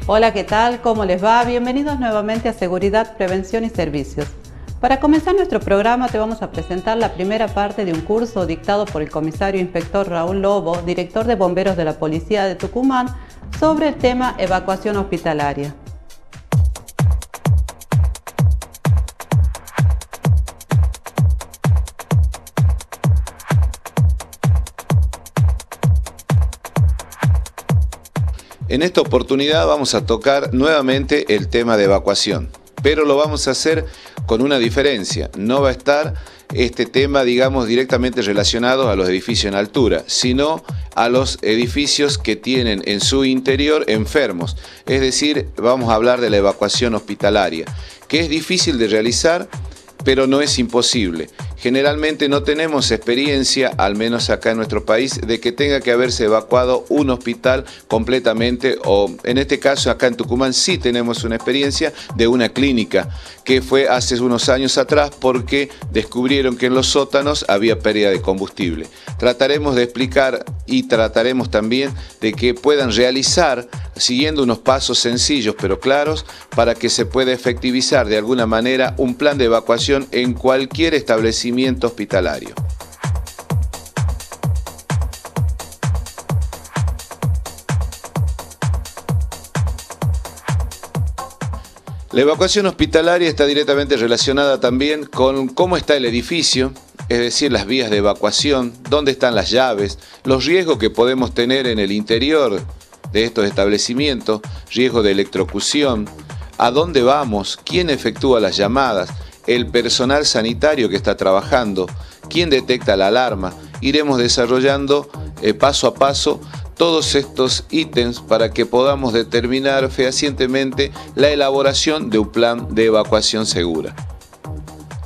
Hola, ¿qué tal? ¿Cómo les va? Bienvenidos nuevamente a Seguridad, Prevención y Servicios. Para comenzar nuestro programa te vamos a presentar la primera parte de un curso dictado por el comisario inspector Raúl Lobo, director de Bomberos de la Policía de Tucumán, sobre el tema evacuación hospitalaria. En esta oportunidad vamos a tocar nuevamente el tema de evacuación, pero lo vamos a hacer con una diferencia. No va a estar este tema, digamos, directamente relacionado a los edificios en altura, sino a los edificios que tienen en su interior enfermos. Es decir, vamos a hablar de la evacuación hospitalaria, que es difícil de realizar, pero no es imposible. Generalmente no tenemos experiencia, al menos acá en nuestro país, de que tenga que haberse evacuado un hospital completamente, o en este caso acá en Tucumán sí tenemos una experiencia de una clínica, que fue hace unos años atrás porque descubrieron que en los sótanos había pérdida de combustible. Trataremos de explicar y trataremos también de que puedan realizar, siguiendo unos pasos sencillos pero claros, para que se pueda efectivizar de alguna manera un plan de evacuación en cualquier establecimiento hospitalario. La evacuación hospitalaria está directamente relacionada también con cómo está el edificio, es decir, las vías de evacuación, dónde están las llaves, los riesgos que podemos tener en el interior de estos establecimientos, riesgo de electrocución, a dónde vamos, quién efectúa las llamadas, el personal sanitario que está trabajando, quién detecta la alarma. Iremos desarrollando paso a paso todos estos ítems para que podamos determinar fehacientemente la elaboración de un plan de evacuación segura.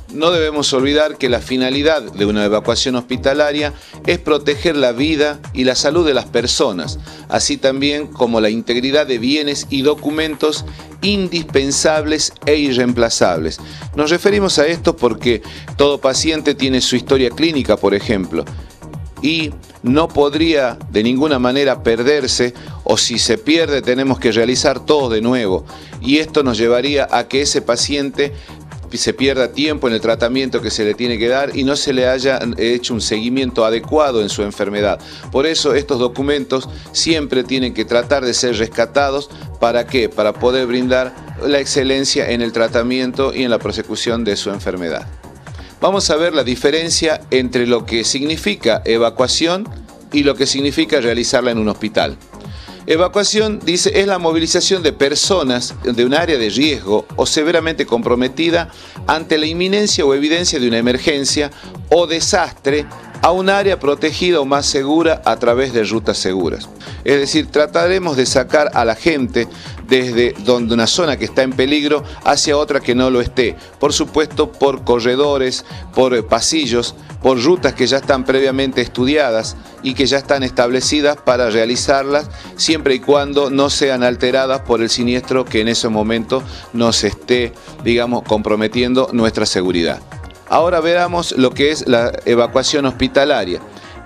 No debemos olvidar que la finalidad de una evacuación hospitalaria es proteger la vida y la salud de las personas, así también como la integridad de bienes y documentos indispensables e irreemplazables. Nos referimos a esto porque todo paciente tiene su historia clínica, por ejemplo, y no podría de ninguna manera perderse, o si se pierde tenemos que realizar todo de nuevo, y esto nos llevaría a que ese paciente se pierda tiempo en el tratamiento que se le tiene que dar y no se le haya hecho un seguimiento adecuado en su enfermedad. Por eso estos documentos siempre tienen que tratar de ser rescatados. ¿Para qué? Para poder brindar la excelencia en el tratamiento y en la prosecución de su enfermedad. Vamos a ver la diferencia entre lo que significa evacuación y lo que significa realizarla en un hospital. Evacuación, dice, es la movilización de personas de un área de riesgo o severamente comprometida ante la inminencia o evidencia de una emergencia o desastre a un área protegida o más segura a través de rutas seguras. Es decir, trataremos de sacar a la gente desde donde una zona que está en peligro hacia otra que no lo esté. Por supuesto, por corredores, por pasillos, por rutas que ya están previamente estudiadas y que ya están establecidas para realizarlas, siempre y cuando no sean alteradas por el siniestro que en ese momento nos esté, digamos, comprometiendo nuestra seguridad. Ahora veamos lo que es la evacuación hospitalaria.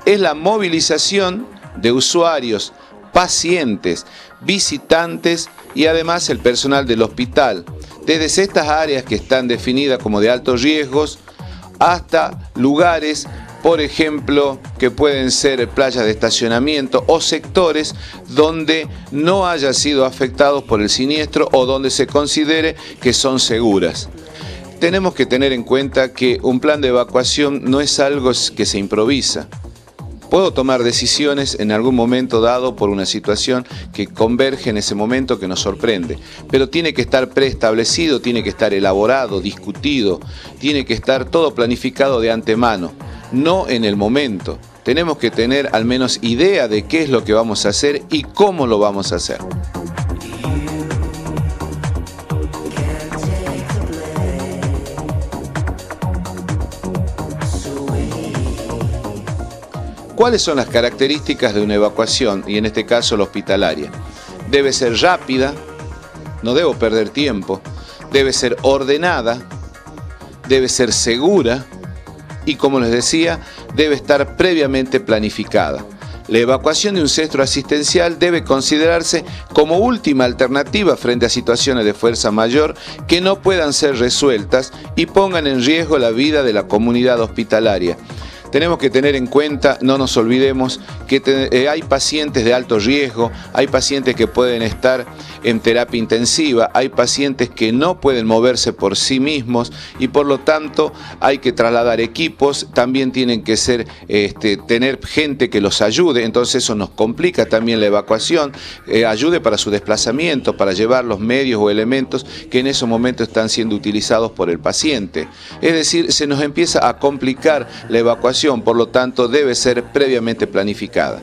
Es la movilización de usuarios, pacientes, visitantes y además el personal del hospital, desde estas áreas que están definidas como de altos riesgos hasta lugares, por ejemplo, que pueden ser playas de estacionamiento o sectores donde no hayan sido afectados por el siniestro o donde se considere que son seguras. Tenemos que tener en cuenta que un plan de evacuación no es algo que se improvisa. Puedo tomar decisiones en algún momento dado por una situación que converge en ese momento que nos sorprende, pero tiene que estar preestablecido, tiene que estar elaborado, discutido, tiene que estar todo planificado de antemano, no en el momento. Tenemos que tener al menos idea de qué es lo que vamos a hacer y cómo lo vamos a hacer. ¿Cuáles son las características de una evacuación, y en este caso la hospitalaria? Debe ser rápida, no debo perder tiempo, debe ser ordenada, debe ser segura y, como les decía, debe estar previamente planificada. La evacuación de un centro asistencial debe considerarse como última alternativa frente a situaciones de fuerza mayor que no puedan ser resueltas y pongan en riesgo la vida de la comunidad hospitalaria. Tenemos que tener en cuenta, no nos olvidemos, que hay pacientes de alto riesgo, hay pacientes que pueden estar en terapia intensiva, hay pacientes que no pueden moverse por sí mismos y por lo tanto hay que trasladar equipos, también tienen que tener gente que los ayude, entonces eso nos complica también la evacuación, ayude para su desplazamiento, para llevar los medios o elementos que en esos momentos están siendo utilizados por el paciente. Es decir, se nos empieza a complicar la evacuación. Por lo tanto, debe ser previamente planificada.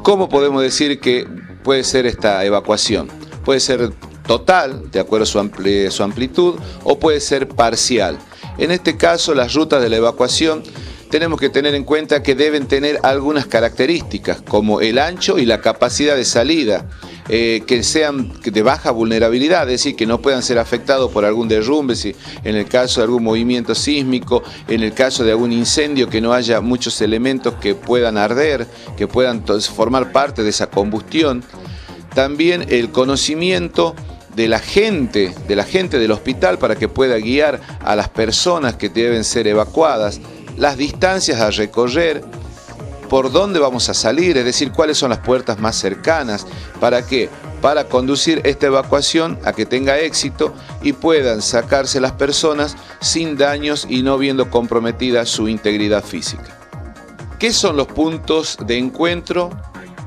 ¿Cómo podemos decir que puede ser esta evacuación? Puede ser total, de acuerdo a su amplitud, o puede ser parcial. En este caso, las rutas de la evacuación tenemos que tener en cuenta que deben tener algunas características, como el ancho y la capacidad de salida, que sean de baja vulnerabilidad, es decir, que no puedan ser afectados por algún derrumbe, si en el caso de algún movimiento sísmico, en el caso de algún incendio, que no haya muchos elementos que puedan arder, que puedan formar parte de esa combustión. También el conocimiento de la gente del hospital para que pueda guiar a las personas que deben ser evacuadas, las distancias a recorrer, por dónde vamos a salir, es decir, cuáles son las puertas más cercanas. ¿Para qué? Para conducir esta evacuación a que tenga éxito y puedan sacarse las personas sin daños y no viendo comprometida su integridad física. ¿Qué son los puntos de encuentro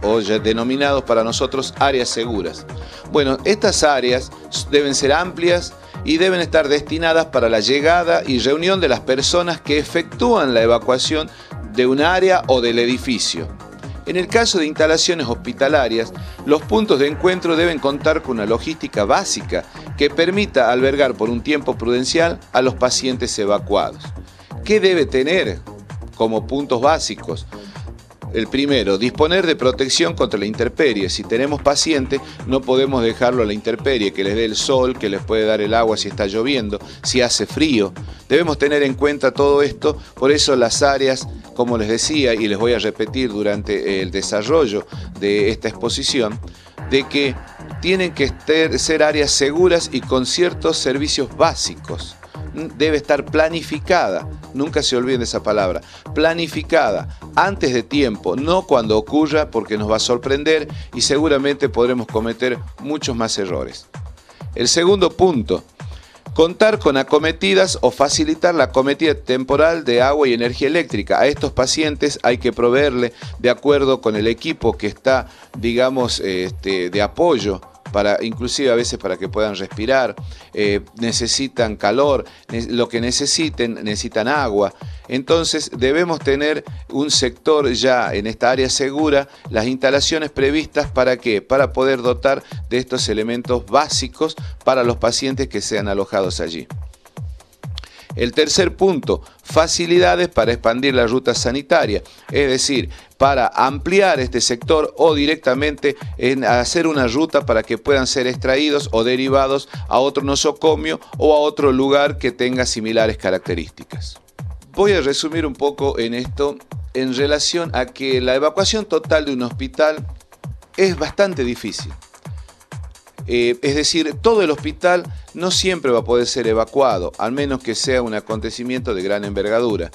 o ya denominados para nosotros áreas seguras? Bueno, estas áreas deben ser amplias y deben estar destinadas para la llegada y reunión de las personas que efectúan la evacuación de un área o del edificio. En el caso de instalaciones hospitalarias, los puntos de encuentro deben contar con una logística básica que permita albergar por un tiempo prudencial a los pacientes evacuados. ¿Qué debe tener como puntos básicos? El primero, disponer de protección contra la intemperie. Si tenemos pacientes, no podemos dejarlo a la intemperie, que les dé el sol, que les puede dar el agua si está lloviendo, si hace frío. Debemos tener en cuenta todo esto, por eso las áreas, como les decía, y les voy a repetir durante el desarrollo de esta exposición, de que tienen que ser áreas seguras y con ciertos servicios básicos. Debe estar planificada, nunca se olviden de esa palabra, planificada, antes de tiempo, no cuando ocurra, porque nos va a sorprender y seguramente podremos cometer muchos más errores. El segundo punto, contar con acometidas o facilitar la acometida temporal de agua y energía eléctrica. A estos pacientes hay que proveerle, de acuerdo con el equipo que está, digamos, de apoyo, inclusive a veces para que puedan respirar, necesitan calor, lo que necesitan agua. Entonces debemos tener un sector ya en esta área segura, las instalaciones previstas ¿para qué? Para poder dotar de estos elementos básicos para los pacientes que sean alojados allí. El tercer punto, facilidades para expandir la ruta sanitaria, es decir, para ampliar este sector o directamente hacer una ruta para que puedan ser extraídos o derivados a otro nosocomio o a otro lugar que tenga similares características. Voy a resumir un poco en esto en relación a que la evacuación total de un hospital es bastante difícil. Es decir, todo el hospital no siempre va a poder ser evacuado, al menos que sea un acontecimiento de gran envergadura.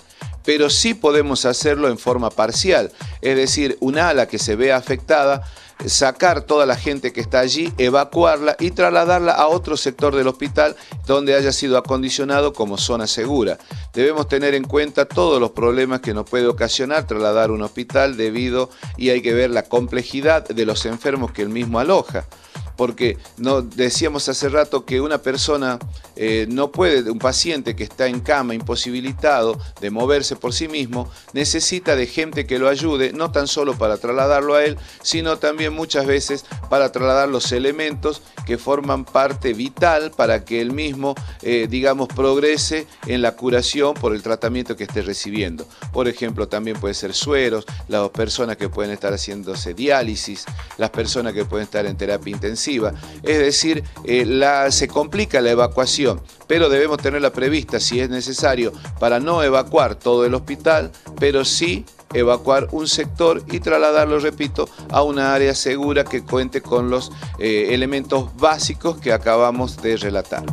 Pero sí podemos hacerlo en forma parcial, es decir, un ala que se vea afectada, sacar toda la gente que está allí, evacuarla y trasladarla a otro sector del hospital donde haya sido acondicionado como zona segura. Debemos tener en cuenta todos los problemas que nos puede ocasionar trasladar un hospital y hay que ver la complejidad de los enfermos que el mismo aloja. Porque decíamos hace rato que una persona no puede, un paciente que está en cama imposibilitado de moverse por sí mismo, necesita de gente que lo ayude, no tan solo para trasladarlo a él, sino también muchas veces para trasladar los elementos que forman parte vital para que él mismo, digamos, progrese en la curación por el tratamiento que esté recibiendo. Por ejemplo, también puede ser sueros, las personas que pueden estar haciéndose diálisis, las personas que pueden estar en terapia intensiva. Es decir, se complica la evacuación, pero debemos tenerla prevista si es necesario para no evacuar todo el hospital, pero sí evacuar un sector y trasladarlo, repito, a una área segura que cuente con los elementos básicos que acabamos de relatar.